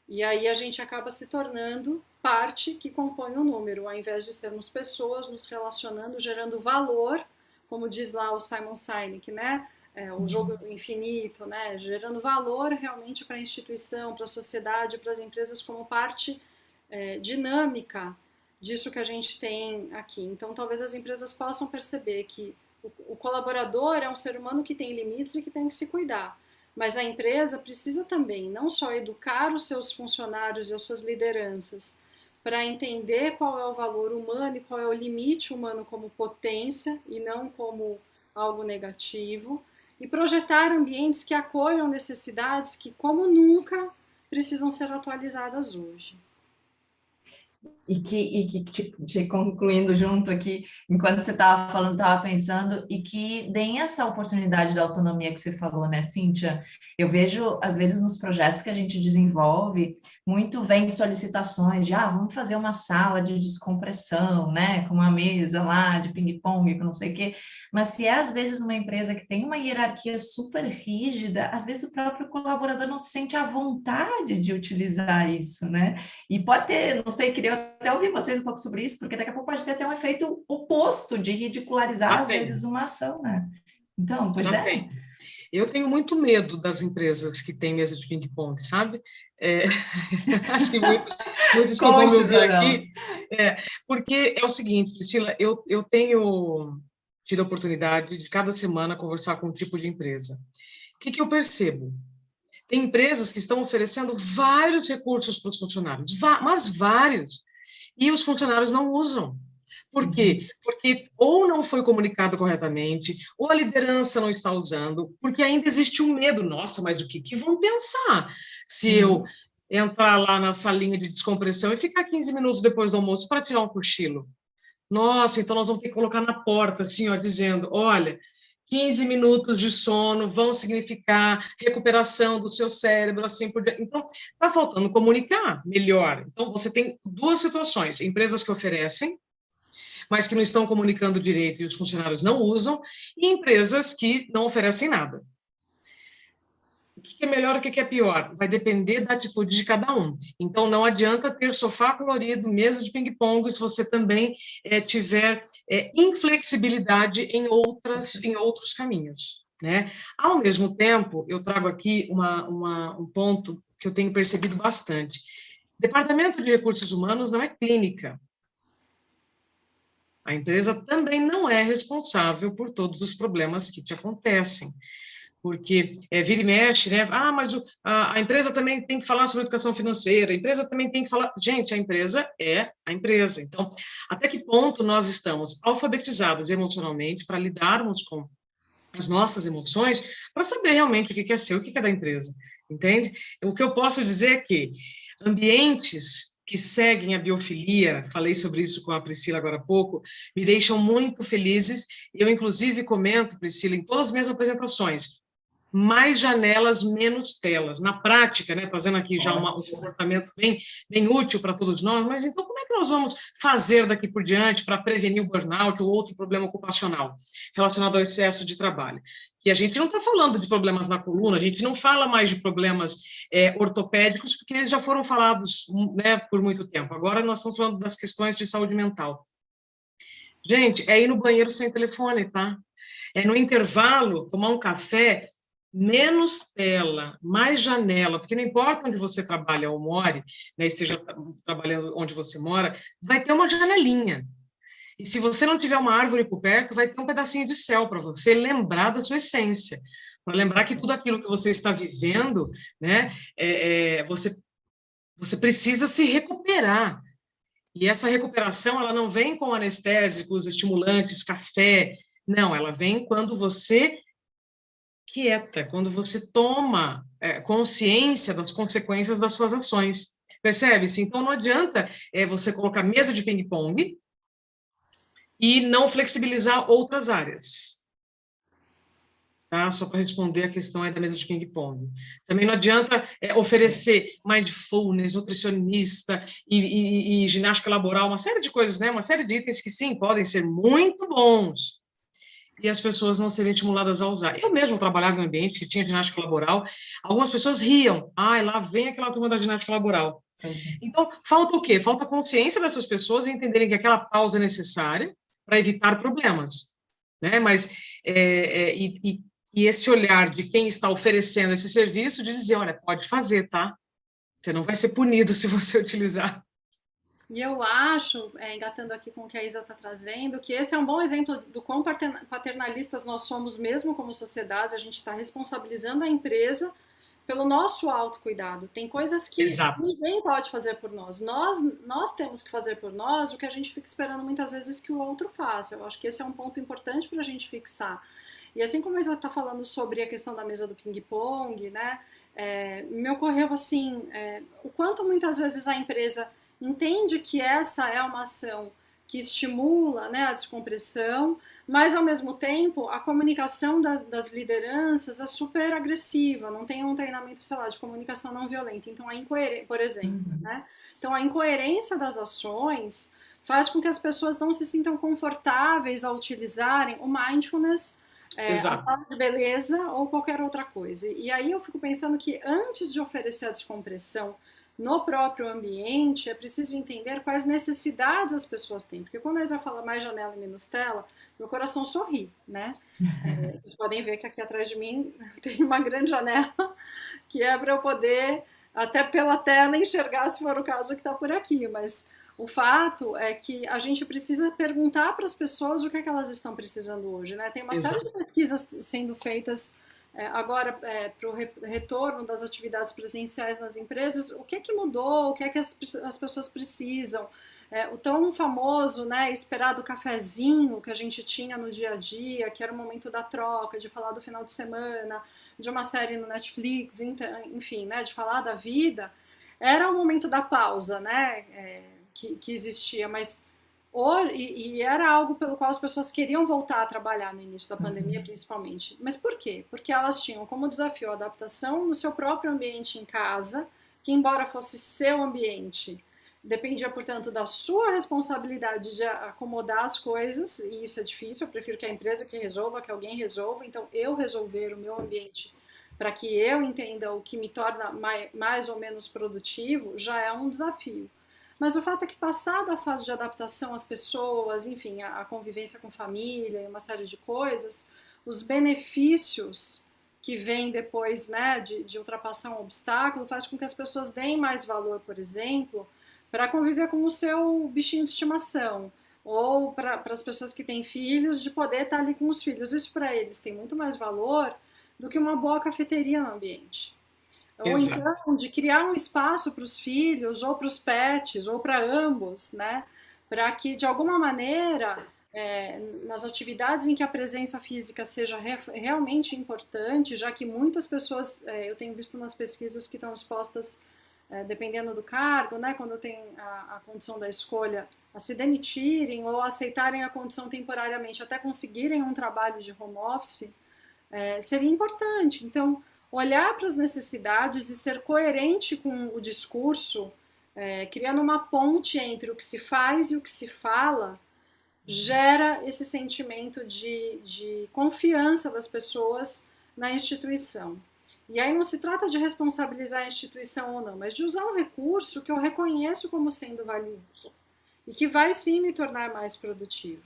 E aí a gente acaba se tornando parte que compõe o número, ao invés de sermos pessoas nos relacionando, gerando valor, como diz lá o Simon Sinek, né? O jogo Uhum. infinito, né? Gerando valor realmente para a instituição, para a sociedade, para as empresas como parte dinâmica disso que a gente tem aqui. Então, talvez as empresas possam perceber que o colaborador é um ser humano que tem limites e que tem que se cuidar. Mas a empresa precisa também não só educar os seus funcionários e as suas lideranças para entender qual é o valor humano e qual é o limite humano como potência e não como algo negativo, e projetar ambientes que acolham necessidades que, como nunca, precisam ser atualizadas hoje. E que te concluindo junto aqui, enquanto você estava falando, estava pensando, e que deem essa oportunidade da autonomia que você falou, né, Cíntia? Eu vejo, às vezes, nos projetos que a gente desenvolve, muito vem solicitações de, vamos fazer uma sala de descompressão, né, com uma mesa lá de ping-pong, com não sei o quê, mas se é, às vezes, uma empresa que tem uma hierarquia super rígida, às vezes o próprio colaborador não se sente à vontade de utilizar isso, né? E pode ter, não sei, queria até ouvir vocês um pouco sobre isso, porque daqui a pouco pode ter até um efeito oposto de ridicularizar, Já às tem, vezes, uma ação, né? Então, pois já é. tem. Eu tenho muito medo das empresas que têm mesa de ping-pong, sabe? É, acho que muitos que vão me Conte, ouvir Zorão. aqui, porque é o seguinte, Priscila, eu tenho tido a oportunidade de cada semana conversar com um tipo de empresa. O que eu percebo? Tem empresas que estão oferecendo vários recursos para os funcionários, mas vários, e os funcionários não usam. Por quê? Uhum. Porque ou não foi comunicado corretamente, ou a liderança não está usando, porque ainda existe um medo. Nossa, mas o que vão pensar se eu Uhum. entrar lá na salinha de descompressão e ficar 15 minutos depois do almoço para tirar um cochilo? Nossa, então nós vamos ter que colocar na porta, assim, ó, dizendo, olha, 15 minutos de sono vão significar recuperação do seu cérebro, assim por diante. Então, está faltando comunicar melhor. Então, você tem duas situações: empresas que oferecem, mas que não estão comunicando direito e os funcionários não usam, e empresas que não oferecem nada. O que é melhor, o que é pior? Vai depender da atitude de cada um. Então, não adianta ter sofá colorido, mesa de ping-pong, se você também tiver inflexibilidade em outros caminhos. Né? Ao mesmo tempo, eu trago aqui um ponto que eu tenho percebido bastante. Departamento de Recursos Humanos não é clínica. A empresa também não é responsável por todos os problemas que te acontecem, porque vira e mexe, né? Mas a empresa também tem que falar sobre educação financeira, a empresa também tem que falar... Gente, a empresa é a empresa. Então, até que ponto nós estamos alfabetizados emocionalmente para lidarmos com as nossas emoções, para saber realmente o que é seu, o que é da empresa, entende? O que eu posso dizer é que ambientes que seguem a biofilia, falei sobre isso com a Priscila agora há pouco, me deixam muito felizes. Eu, inclusive, comento, Priscila, em todas as minhas apresentações, mais janelas, menos telas. Na prática, né, fazendo aqui já um comportamento bem útil para todos nós, mas então como é que nós vamos fazer daqui por diante para prevenir o burnout ou outro problema ocupacional relacionado ao excesso de trabalho? Que a gente não está falando de problemas na coluna, a gente não fala mais de problemas ortopédicos, porque eles já foram falados, né, por muito tempo. Agora nós estamos falando das questões de saúde mental. Gente, é ir no banheiro sem telefone, tá? É no intervalo, tomar um café, menos tela, mais janela, porque não importa onde você trabalha ou more, né, e seja trabalhando onde você mora, vai ter uma janelinha. E se você não tiver uma árvore por perto, vai ter um pedacinho de céu para você lembrar da sua essência, para lembrar que tudo aquilo que você está vivendo, né, você precisa se recuperar. E essa recuperação, ela não vem com anestésicos, estimulantes, café. Não, ela vem quando você quieta, quando você toma consciência das consequências das suas ações. Percebe-se? Então, não adianta você colocar mesa de ping-pong e não flexibilizar outras áreas. Tá? Só para responder a questão aí da mesa de ping-pong. Também não adianta oferecer mindfulness, nutricionista e ginástica laboral, uma série de coisas, né? Uma série de itens que, sim, podem ser muito bons, e as pessoas não serem estimuladas a usar. Eu mesmo trabalhava em um ambiente que tinha ginástica laboral, algumas pessoas riam. Ah, lá vem aquela turma da ginástica laboral. Então, falta o quê? Falta consciência dessas pessoas entenderem que aquela pausa é necessária para evitar problemas. Né? Mas, e esse olhar de quem está oferecendo esse serviço de dizer, olha, pode fazer, tá? Você não vai ser punido se você utilizar. E eu acho, engatando aqui com o que a Isa está trazendo, que esse é um bom exemplo do quão paternalistas nós somos mesmo como sociedade. A gente está responsabilizando a empresa pelo nosso autocuidado. Tem coisas que Exato. ninguém pode fazer por nós. Nós temos que fazer por nós o que a gente fica esperando muitas vezes que o outro faça. Eu acho que esse é um ponto importante para a gente fixar. E assim como a Isa está falando sobre a questão da mesa do ping-pong, né, me ocorreu assim, o quanto muitas vezes a empresa entende que essa é uma ação que estimula, né, a descompressão, mas ao mesmo tempo a comunicação das lideranças é super agressiva, não tem um treinamento, sei lá, de comunicação não violenta. Então a incoerência, por exemplo, né? Então a incoerência das ações faz com que as pessoas não se sintam confortáveis a utilizarem o mindfulness, a sala de beleza ou qualquer outra coisa. E aí eu fico pensando que antes de oferecer a descompressão no próprio ambiente, é preciso entender quais necessidades as pessoas têm. Porque quando a Isa fala mais janela e menos tela, meu coração sorri, né? Vocês podem ver que aqui atrás de mim tem uma grande janela, que é para eu poder, até pela tela, enxergar, se for o caso, o que está por aqui. Mas o fato é que a gente precisa perguntar para as pessoas o que é que elas estão precisando hoje, né? Tem uma série de pesquisas sendo feitas agora, para o retorno das atividades presenciais nas empresas, o que é que mudou, o que é que as pessoas precisam, o tão famoso, né, esperado cafezinho que a gente tinha no dia a dia, que era o momento da troca, de falar do final de semana, de uma série no Netflix, enfim, né, de falar da vida, era o momento da pausa, né, que existia, mas e era algo pelo qual as pessoas queriam voltar a trabalhar no início da pandemia, principalmente. Mas por quê? Porque elas tinham como desafio a adaptação no seu próprio ambiente em casa, que embora fosse seu ambiente, dependia, portanto, da sua responsabilidade de acomodar as coisas, e isso é difícil, eu prefiro que a empresa que resolva, que alguém resolva, então eu resolver o meu ambiente para que eu entenda o que me torna mais ou menos produtivo, já é um desafio. Mas o fato é que, passada a fase de adaptação às pessoas, enfim, a convivência com família e uma série de coisas, os benefícios que vêm depois, né, de ultrapassar um obstáculo, faz com que as pessoas deem mais valor, por exemplo, para conviver com o seu bichinho de estimação, ou para as pessoas que têm filhos, de poder estar ali com os filhos. Isso para eles tem muito mais valor do que uma boa cafeteria no ambiente. Ou então de criar um espaço para os filhos, ou para os pets, ou para ambos, né? Para que, de alguma maneira, nas atividades em que a presença física seja realmente importante, já que muitas pessoas, eu tenho visto nas pesquisas que estão expostas, dependendo do cargo, né? Quando tem a condição da escolha, a se demitirem ou aceitarem a condição temporariamente até conseguirem um trabalho de home office, seria importante. Então, olhar para as necessidades e ser coerente com o discurso, criando uma ponte entre o que se faz e o que se fala, gera esse sentimento de confiança das pessoas na instituição. E aí não se trata de responsabilizar a instituição ou não, mas de usar um recurso que eu reconheço como sendo valioso e que vai sim me tornar mais produtivo.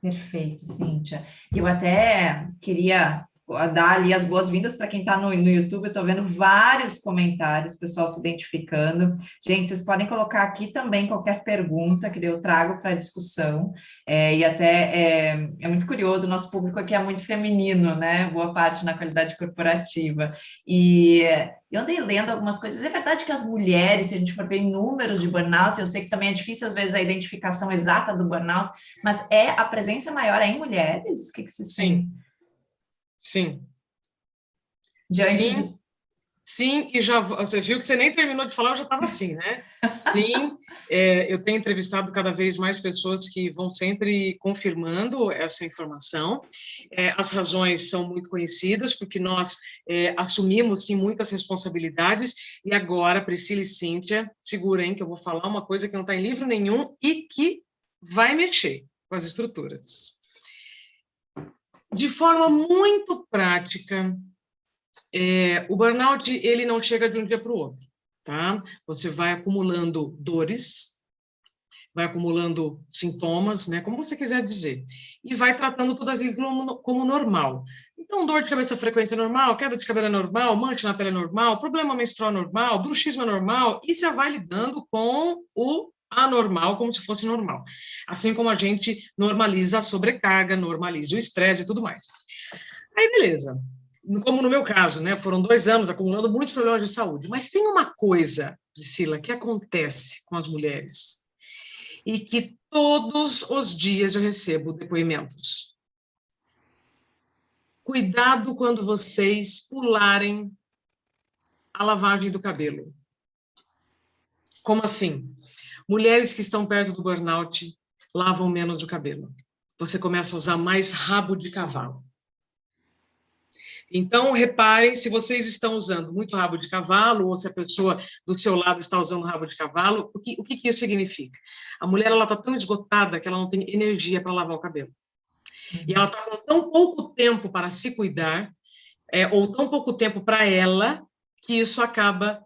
Perfeito, Cíntia. Eu até queria dar ali as boas-vindas para quem está no YouTube. Eu estou vendo vários comentários, pessoal se identificando. Gente, vocês podem colocar aqui também qualquer pergunta que eu trago para a discussão. E até é muito curioso, o nosso público aqui é muito feminino, né? Boa parte na qualidade corporativa. E eu andei lendo algumas coisas. É verdade que as mulheres, se a gente for ver em números de burnout, eu sei que também é difícil, às vezes, a identificação exata do burnout, mas a presença maior é em mulheres? O que vocês têm? Sim. Diante Sim. de... Sim, e já você viu que você nem terminou de falar, eu já estava assim, né? Sim, eu tenho entrevistado cada vez mais pessoas que vão sempre confirmando essa informação. As razões são muito conhecidas, porque nós assumimos, sim, muitas responsabilidades, e agora, Priscila e Cíntia, segurem que eu vou falar uma coisa que não está em livro nenhum e que vai mexer com as estruturas. De forma muito prática, o burnout, ele não chega de um dia para o outro, tá? Você vai acumulando dores, vai acumulando sintomas, né? Como você quiser dizer, e vai tratando tudo aquilo como normal. Então, dor de cabeça frequente é normal, queda de cabelo é normal, mancha na pele é normal, problema menstrual é normal, bruxismo é normal, e você vai lidando com o anormal como se fosse normal. Assim como a gente normaliza a sobrecarga, normaliza o estresse e tudo mais. Aí, beleza. Como no meu caso, né? Foram 2 anos acumulando muitos problemas de saúde. Mas tem uma coisa, Priscila, que acontece com as mulheres e que todos os dias eu recebo depoimentos. Cuidado quando vocês pularem a lavagem do cabelo. Como assim? Mulheres que estão perto do burnout lavam menos o cabelo. Você começa a usar mais rabo de cavalo. Então, reparem se vocês estão usando muito rabo de cavalo ou se a pessoa do seu lado está usando rabo de cavalo, o que isso significa? A mulher está tão esgotada que ela não tem energia para lavar o cabelo. E ela está com tão pouco tempo para se cuidar, ou tão pouco tempo para ela, que isso acaba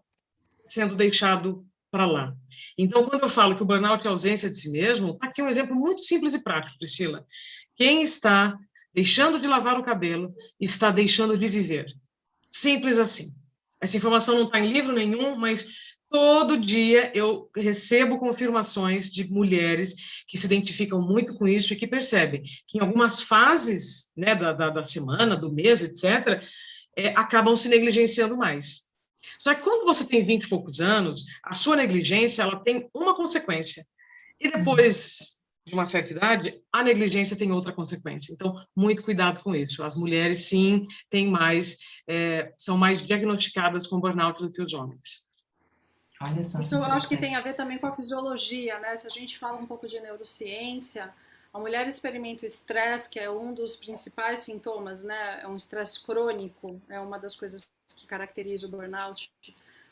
sendo deixado para lá. Então, quando eu falo que o burnout é ausência de si mesmo, está aqui um exemplo muito simples e prático, Priscila. Quem está deixando de lavar o cabelo, está deixando de viver. Simples assim. Essa informação não está em livro nenhum, mas todo dia eu recebo confirmações de mulheres que se identificam muito com isso e que percebem que em algumas fases, né, da semana, do mês, etc., acabam se negligenciando mais. Só que quando você tem 20 e poucos anos, a sua negligência ela tem uma consequência. E depois de uma certa idade, a negligência tem outra consequência. Então, muito cuidado com isso. As mulheres, sim, têm mais, são mais diagnosticadas com burnout do que os homens. Olha só, Isso eu acho que tem a ver também com a fisiologia, né? Se a gente fala um pouco de neurociência, a mulher experimenta o estresse, que é um dos principais sintomas, né? É um estresse crônico, é uma das coisas que caracteriza o burnout,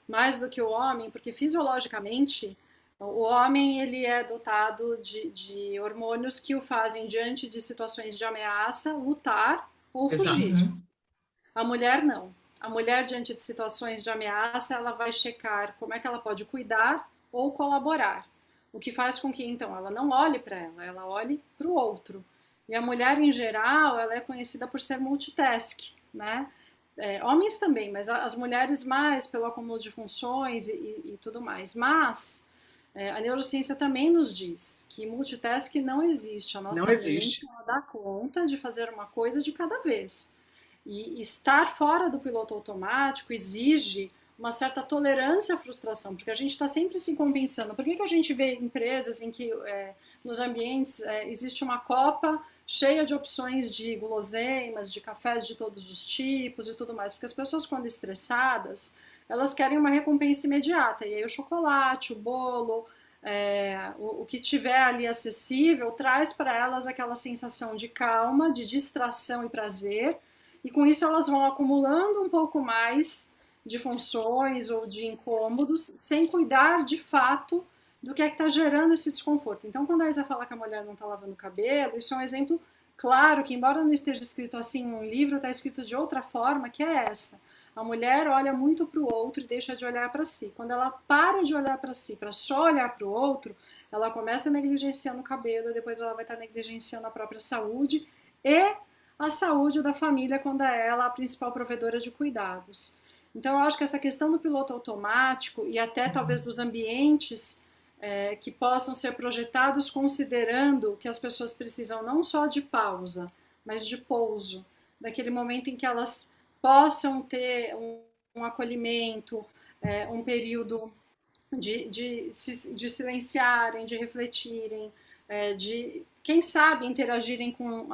mais do que o homem, porque fisiologicamente o homem ele é dotado de hormônios que o fazem, diante de situações de ameaça, lutar ou fugir. Exato. A mulher não. A mulher, diante de situações de ameaça, ela vai checar como é que ela pode cuidar ou colaborar. O que faz com que, então, ela não olhe para ela, ela olhe para o outro. E a mulher, em geral, ela é conhecida por ser multitask, né? Homens também, mas as mulheres mais pelo acúmulo de funções e tudo mais. Mas a neurociência também nos diz que multitask não existe. A nossa mente ela dá conta de fazer uma coisa de cada vez. E estar fora do piloto automático exige uma certa tolerância à frustração, porque a gente está sempre se compensando. Por que a gente vê empresas em que nos ambientes existe uma copa cheia de opções de guloseimas, de cafés de todos os tipos e tudo mais? Porque as pessoas, quando estressadas, elas querem uma recompensa imediata. E aí o chocolate, o bolo, o que tiver ali acessível, traz para elas aquela sensação de calma, de distração e prazer, e com isso elas vão acumulando um pouco mais de funções ou de incômodos, sem cuidar de fato do que é que está gerando esse desconforto. Então, quando a Isa fala que a mulher não está lavando o cabelo, isso é um exemplo claro que, embora não esteja escrito assim no livro, está escrito de outra forma, que é essa. A mulher olha muito para o outro e deixa de olhar para si. Quando ela para de olhar para si, para só olhar para o outro, ela começa negligenciando o cabelo, e depois ela vai estar negligenciando a própria saúde e a saúde da família, quando é ela a principal provedora de cuidados. Então, eu acho que essa questão do piloto automático e até talvez dos ambientes que possam ser projetados considerando que as pessoas precisam não só de pausa, mas de pouso, daquele momento em que elas possam ter um acolhimento, um período de silenciarem, de refletirem, de, quem sabe, interagirem com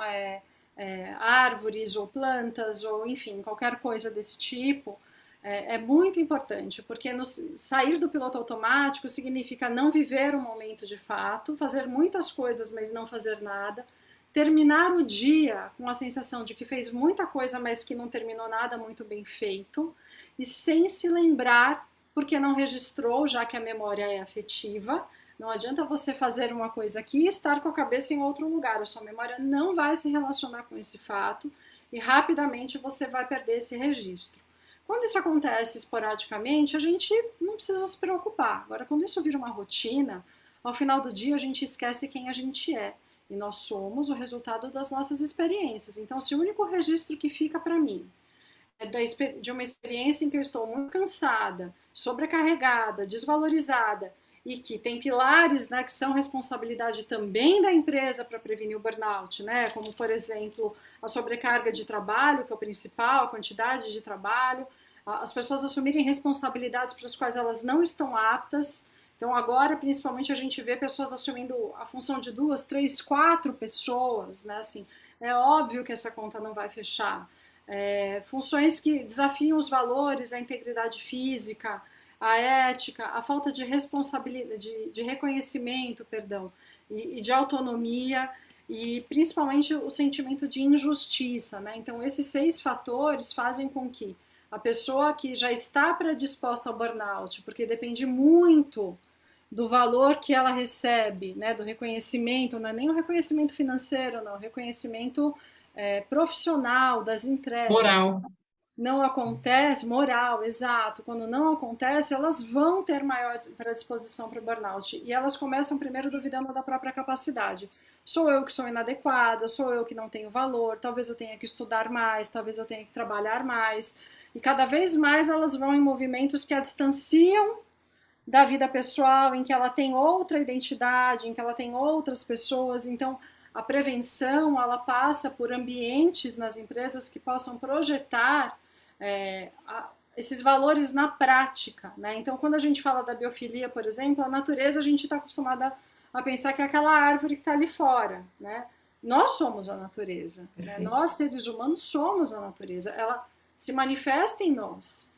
árvores ou plantas, ou enfim, qualquer coisa desse tipo, é muito importante, porque sair do piloto automático significa não viver o momento de fato, fazer muitas coisas, mas não fazer nada, terminar o dia com a sensação de que fez muita coisa, mas que não terminou nada muito bem feito, e sem se lembrar, porque não registrou, já que a memória é afetiva. Não adianta você fazer uma coisa aqui e estar com a cabeça em outro lugar, a sua memória não vai se relacionar com esse fato, e rapidamente você vai perder esse registro. Quando isso acontece esporadicamente, a gente não precisa se preocupar. Agora, quando isso vira uma rotina, ao final do dia a gente esquece quem a gente é. E nós somos o resultado das nossas experiências. Então, se o único registro que fica para mim é de uma experiência em que eu estou muito cansada, sobrecarregada, desvalorizada, e que tem pilares, né, que são responsabilidade também da empresa para prevenir o burnout, né, como, por exemplo, a sobrecarga de trabalho, que é o principal, a quantidade de trabalho, as pessoas assumirem responsabilidades para as quais elas não estão aptas. Então, agora, principalmente, a gente vê pessoas assumindo a função de 2, 3, 4 pessoas, né, assim, é óbvio que essa conta não vai fechar. Funções que desafiam os valores, a integridade física, a ética, a falta de responsabilidade, de reconhecimento, perdão, e de autonomia, e principalmente o sentimento de injustiça, né? Então, esses 6 fatores fazem com que a pessoa que já está predisposta ao burnout, porque depende muito do valor que ela recebe, né? Do reconhecimento, não é nem o reconhecimento financeiro, não, o reconhecimento profissional das entregas. Moral. Não acontece, moral, exato, quando não acontece, elas vão ter maior predisposição para o burnout, e elas começam primeiro duvidando da própria capacidade. Sou eu que sou inadequada, sou eu que não tenho valor, talvez eu tenha que estudar mais, talvez eu tenha que trabalhar mais, e cada vez mais elas vão em movimentos que a distanciam da vida pessoal, em que ela tem outra identidade, em que ela tem outras pessoas. Então, a prevenção, ela passa por ambientes nas empresas que possam projetar esses valores na prática, né? Então, quando a gente fala da biofilia, por exemplo, a natureza, a gente está acostumada a pensar que é aquela árvore que está ali fora, né? Nós somos a natureza, né? Nós, seres humanos, somos a natureza. Ela se manifesta em nós,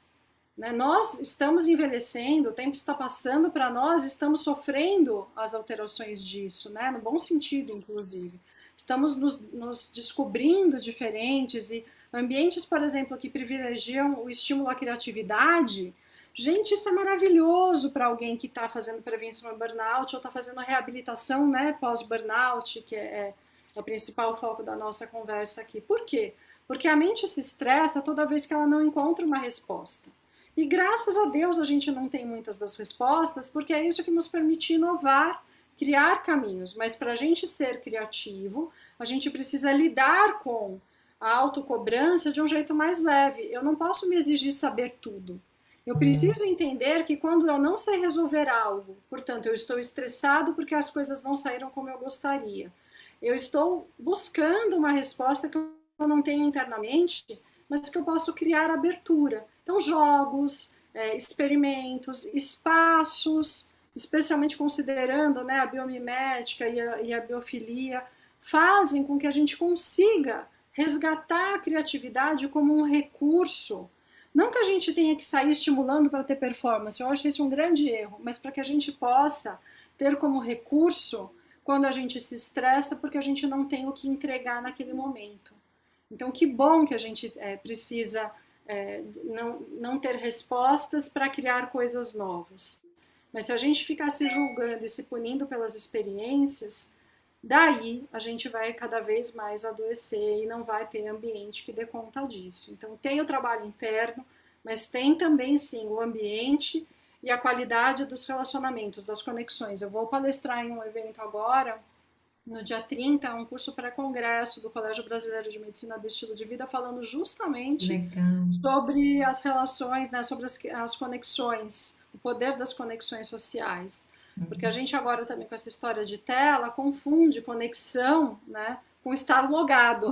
né? Nós estamos envelhecendo, o tempo está passando para nós, estamos sofrendo as alterações disso, né? No bom sentido, inclusive. Estamos nos descobrindo diferentes, e ambientes, por exemplo, que privilegiam o estímulo à criatividade. Gente, isso é maravilhoso para alguém que está fazendo prevenção ao burnout ou está fazendo reabilitação, né, pós-burnout, que é o principal foco da nossa conversa aqui. Por quê? Porque a mente se estressa toda vez que ela não encontra uma resposta. E graças a Deus a gente não tem muitas das respostas, porque é isso que nos permite inovar, criar caminhos. Mas para a gente ser criativo, a gente precisa lidar com a autocobrança de um jeito mais leve. Eu não posso me exigir saber tudo. Eu preciso entender que quando eu não sei resolver algo, portanto, eu estou estressado porque as coisas não saíram como eu gostaria, eu estou buscando uma resposta que eu não tenho internamente, mas que eu posso criar abertura. Então, jogos, experimentos, espaços, especialmente considerando, né, a biomimética e a biofilia, fazem com que a gente consiga resgatar a criatividade como um recurso Não que a gente tenha que sair estimulando para ter performance, eu acho isso um grande erro, mas para que a gente possa ter como recurso quando a gente se estressa porque a gente não tem o que entregar naquele momento. Então, que bom que a gente precisa não ter respostas para criar coisas novas. Mas se a gente ficar se julgando e se punindo pelas experiências, daí a gente vai cada vez mais adoecer e não vai ter ambiente que dê conta disso. Então tem o trabalho interno, mas tem também sim o ambiente e a qualidade dos relacionamentos, das conexões. Eu vou palestrar em um evento agora, no dia 30, um curso pré-congresso do Colégio Brasileiro de Medicina do Estilo de Vida, falando justamente Legal. sobre as relações, né, sobre as conexões, o poder das conexões sociais. Porque a gente agora também com essa história de tela confunde conexão, né, com estar logado.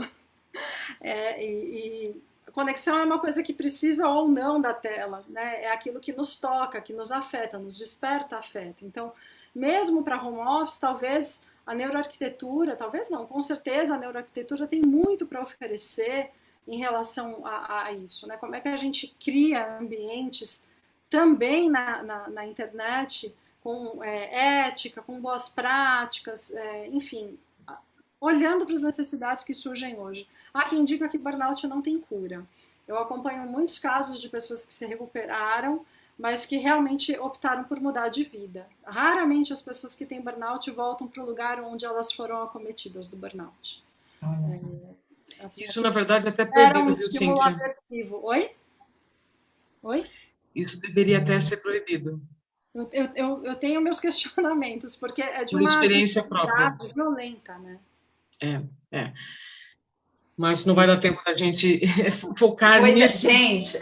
E conexão é uma coisa que precisa ou não da tela, né? É aquilo que nos toca, que nos afeta, nos desperta afeto. Então, mesmo para home office, talvez a neuroarquitetura, talvez não, com certeza a neuroarquitetura tem muito para oferecer em relação a isso, né? Como é que a gente cria ambientes também na internet com ética, com boas práticas, enfim, olhando para as necessidades que surgem hoje. Há quem diga que burnout não tem cura. Eu acompanho muitos casos de pessoas que se recuperaram, mas que realmente optaram por mudar de vida. Raramente as pessoas que têm burnout voltam para o lugar onde elas foram acometidas do burnout. Assim, isso, na verdade, é até era proibido, um estímulo agressivo. Oi? Oi? Isso deveria até ser proibido. Eu tenho meus questionamentos, porque é de por uma experiência própria. violenta, né? Mas não vai dar tempo da gente focar nisso. Gente,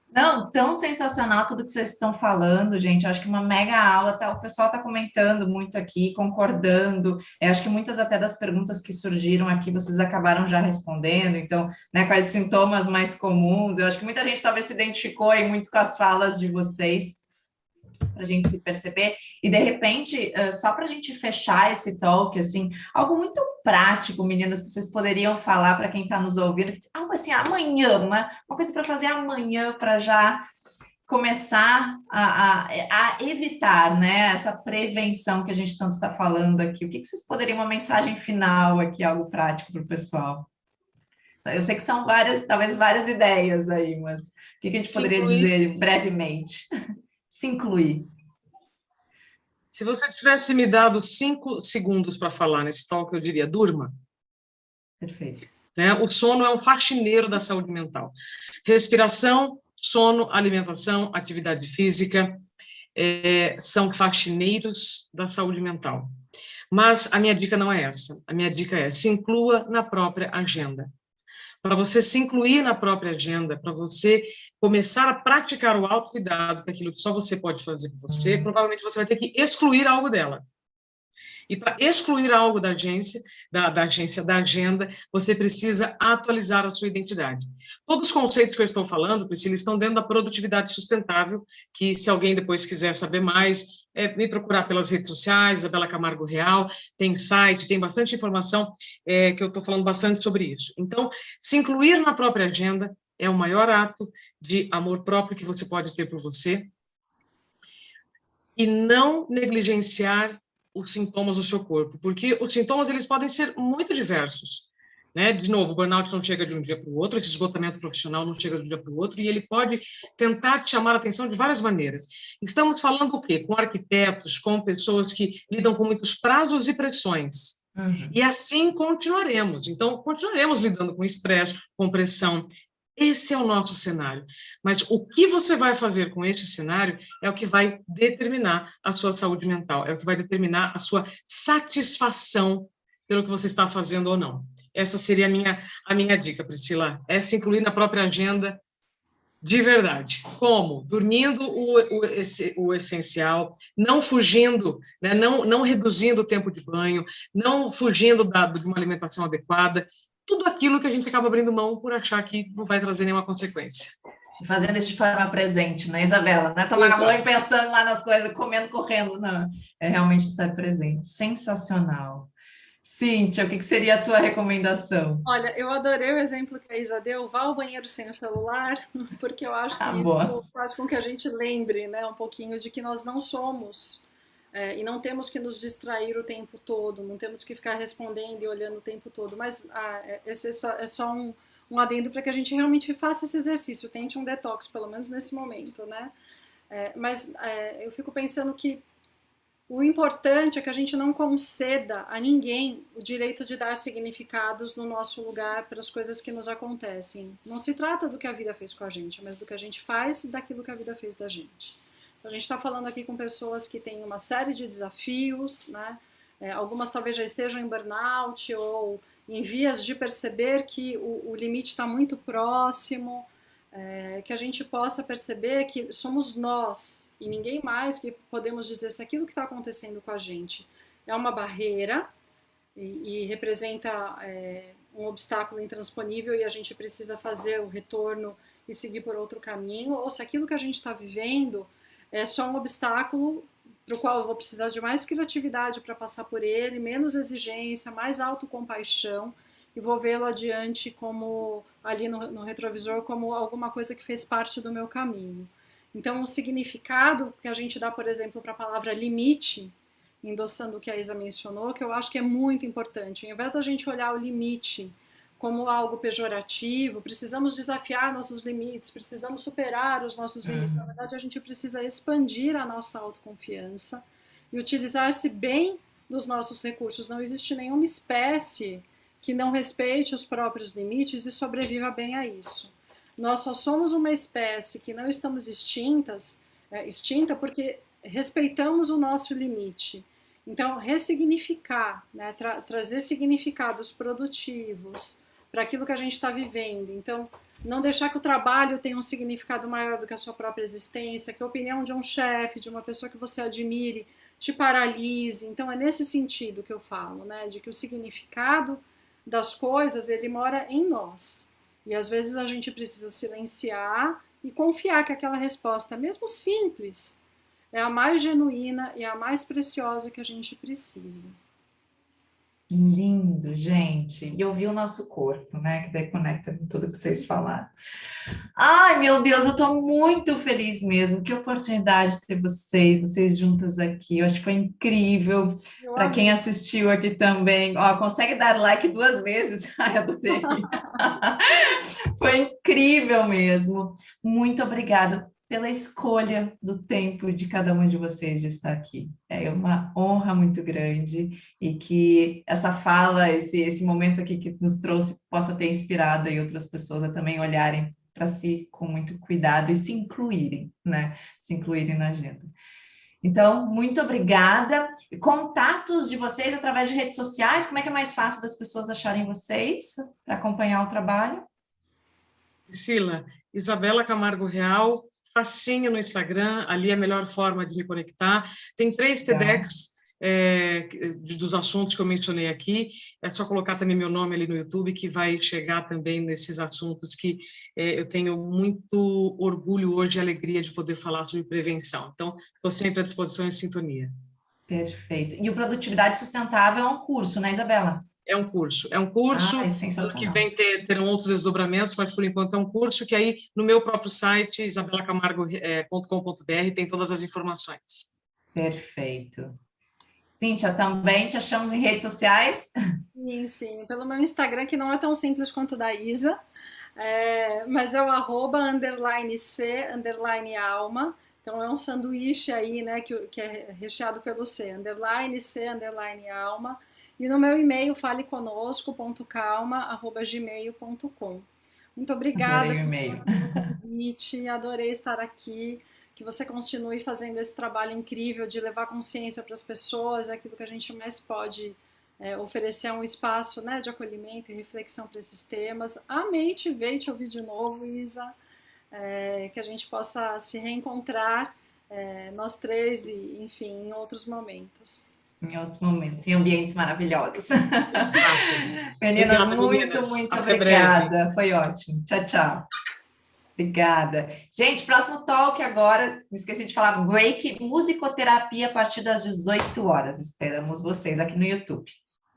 não, tão sensacional tudo que vocês estão falando, gente. Acho que uma mega aula, o pessoal está comentando muito aqui, concordando. Acho que muitas até das perguntas que surgiram aqui vocês acabaram já respondendo. Então, né, quais os sintomas mais comuns? Eu acho que muita gente talvez se identificou aí muito com as falas de vocês, para a gente se perceber. E, de repente, só para a gente fechar esse talk, assim, algo muito prático, meninas, que vocês poderiam falar para quem está nos ouvindo, algo assim, amanhã, uma coisa para fazer amanhã, para já começar a evitar, né, essa prevenção que a gente tanto está falando aqui. O que vocês poderiam, uma mensagem final aqui, algo prático para o pessoal? Eu sei que são talvez várias ideias aí, mas o que a gente poderia dizer brevemente? Se incluir. Se você tivesse me dado 5 segundos para falar nesse talk, eu diria, durma. Perfeito. Né? O sono é um faxineiro da saúde mental. Respiração, sono, alimentação, atividade física, são faxineiros da saúde mental. Mas a minha dica não é essa. A minha dica é, se inclua na própria agenda. Para você se incluir na própria agenda, para você começar a praticar o autocuidado, que é aquilo que só você pode fazer por você, provavelmente você vai ter que excluir algo dela. E para excluir algo da agenda, você precisa atualizar a sua identidade. Todos os conceitos que eu estou falando, Priscila, estão dentro da produtividade sustentável, que se alguém depois quiser saber mais, me procurar pelas redes sociais, Isabela Camargo Real, tem site, tem bastante informação, que eu estou falando bastante sobre isso. Então, se incluir na própria agenda é o maior ato de amor próprio que você pode ter por você, e não negligenciar os sintomas do seu corpo, porque os sintomas eles podem ser muito diversos, né? De novo, o burnout não chega de um dia para o outro, esse esgotamento profissional não chega de um dia para o outro, e ele pode tentar te chamar a atenção de várias maneiras. Estamos falando o quê? Com arquitetos, com pessoas que lidam com muitos prazos e pressões. E assim continuaremos. Então, continuaremos lidando com estresse, com pressão. Esse é o nosso cenário. Mas o que você vai fazer com esse cenário é o que vai determinar a sua saúde mental, é o que vai determinar a sua satisfação pelo que você está fazendo ou não. Essa seria a minha dica, Priscila, é se incluir na própria agenda de verdade. Como? Dormindo o essencial, não fugindo, né? não reduzindo o tempo de banho, não fugindo de uma alimentação adequada, tudo aquilo que a gente acaba abrindo mão por achar que não vai trazer nenhuma consequência. Fazendo isso de forma presente, né, Isabela? Não é tomar banho pensando lá nas coisas, comendo, correndo, não. É realmente estar presente. Sensacional. Cíntia, o que seria a tua recomendação? Olha, eu adorei o exemplo que a Isa deu, vá ao banheiro sem o celular, porque eu acho que Ah, isso boa. faz com que a gente lembre, né, um pouquinho de que nós não somos, e não temos que nos distrair o tempo todo, não temos que ficar respondendo e olhando o tempo todo, mas esse é só um adendo para que a gente realmente faça esse exercício, tente um detox, pelo menos nesse momento, né? Mas eu fico pensando que o importante é que a gente não conceda a ninguém o direito de dar significados no nosso lugar para as coisas que nos acontecem. Não se trata do que a vida fez com a gente, mas do que a gente faz e daquilo que a vida fez da gente. Então, a gente está falando aqui com pessoas que têm uma série de desafios, né? Algumas talvez já estejam em burnout ou em vias de perceber que o limite está muito próximo, que a gente possa perceber que somos nós e ninguém mais que podemos dizer se aquilo que está acontecendo com a gente é uma barreira e representa um obstáculo intransponível e a gente precisa fazer o retorno e seguir por outro caminho, ou se aquilo que a gente está vivendo é só um obstáculo para o qual eu vou precisar de mais criatividade para passar por ele, menos exigência, mais autocompaixão, e vou vê-lo adiante como ali no retrovisor como alguma coisa que fez parte do meu caminho. Então, o significado que a gente dá, por exemplo, para a palavra limite, endossando o que a Isa mencionou, que eu acho que é muito importante. Ao invés da gente olhar o limite como algo pejorativo, precisamos desafiar nossos limites, precisamos superar os nossos limites. Na verdade, a gente precisa expandir a nossa autoconfiança e utilizar-se bem dos nossos recursos. Não existe nenhuma espécie que não respeite os próprios limites e sobreviva bem a isso. Nós só somos uma espécie que não estamos extinta porque respeitamos o nosso limite. Então, ressignificar, né, trazer significados produtivos para aquilo que a gente está vivendo. Então, não deixar que o trabalho tenha um significado maior do que a sua própria existência, que a opinião de um chefe, de uma pessoa que você admire, te paralise. Então, é nesse sentido que eu falo, né, de que o significado das coisas, ele mora em nós. E às vezes a gente precisa silenciar e confiar que aquela resposta, mesmo simples, é a mais genuína e a mais preciosa que a gente precisa. Lindo, gente. E ouvir o nosso corpo, né? Que daí conecta com tudo que vocês falaram. Ai, meu Deus, eu estou muito feliz mesmo. Que oportunidade ter vocês juntas aqui. Eu acho que foi incrível. Eu Para quem amei. assistiu aqui também, ó, consegue dar like 2 vezes? Ai, adorei. Foi incrível mesmo. Muito obrigada pela escolha do tempo de cada um de vocês de estar aqui. É uma honra muito grande e que essa fala, esse momento aqui que nos trouxe, possa ter inspirado aí outras pessoas a também olharem para si com muito cuidado e se incluírem, né? Se incluírem na agenda. Então, muito obrigada. Contatos de vocês através de redes sociais, como é que é mais fácil das pessoas acharem vocês para acompanhar o trabalho? Priscila, Isabela Camargo Real, facinho no Instagram, ali é a melhor forma de me conectar. Tem 3 TEDx dos assuntos que eu mencionei aqui, é só colocar também meu nome ali no YouTube, que vai chegar também nesses assuntos que eu tenho muito orgulho hoje e alegria de poder falar sobre prevenção. Então, estou sempre à disposição e sintonia. Perfeito. E o Produtividade Sustentável é um curso, né, Isabela? É um curso, é um curso. É Ano que sensacional. vem terão outros desdobramentos, mas por enquanto é um curso que aí no meu próprio site, isabelacamargo.com.br, tem todas as informações. Perfeito. Cíntia, também te achamos em redes sociais? Sim, sim. Pelo meu Instagram, que não é tão simples quanto o da Isa, mas é o @_C_alma. Então é um sanduíche aí, né, que é recheado pelo C, _C_alma. E no meu e-mail, faleconosco.calma@gmail.com. Muito obrigada, Adorei o Priscila, e-mail. pelo convite, adorei estar aqui. Que você continue fazendo esse trabalho incrível de levar consciência para as pessoas, é aquilo que a gente mais pode oferecer um espaço, né, de acolhimento e reflexão para esses temas. Amei te ver e te ouvir de novo, Isa, que a gente possa se reencontrar, nós três, e, enfim, em outros momentos. Em outros momentos, em ambientes maravilhosos. Exato. Meninas, Obrigada, muito, meninas. muito Até breve. obrigada. Foi ótimo. Tchau, tchau. Obrigada. Gente, próximo talk agora, me esqueci de falar, break, musicoterapia a partir das 18 horas. Esperamos vocês aqui no YouTube.